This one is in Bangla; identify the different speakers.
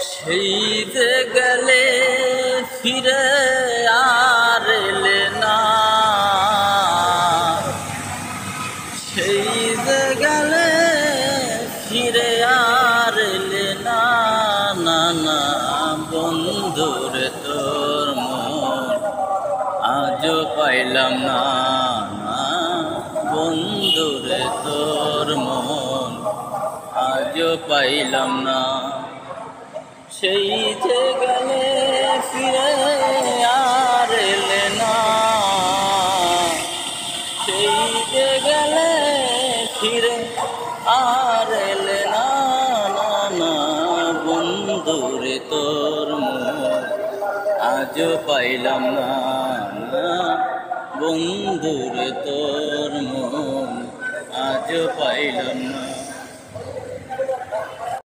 Speaker 1: সেই যে গেলে ফিরে আর এলে না, সেই যে গেলে ফিরে আর এলে না, না না বন্ধুরে তোর মন আজও পাইলাম না, না বন্ধুরে তোর মন আজও পাইলাম না। সেই যে গেলে ফিরে আর এলে না, সেই যে গেলে ফিরে আর এলে না, না না বন্ধুরে তোর মন আজও পাইলাম না, না বন্ধুরে তোর মন আজও পাইলাম না।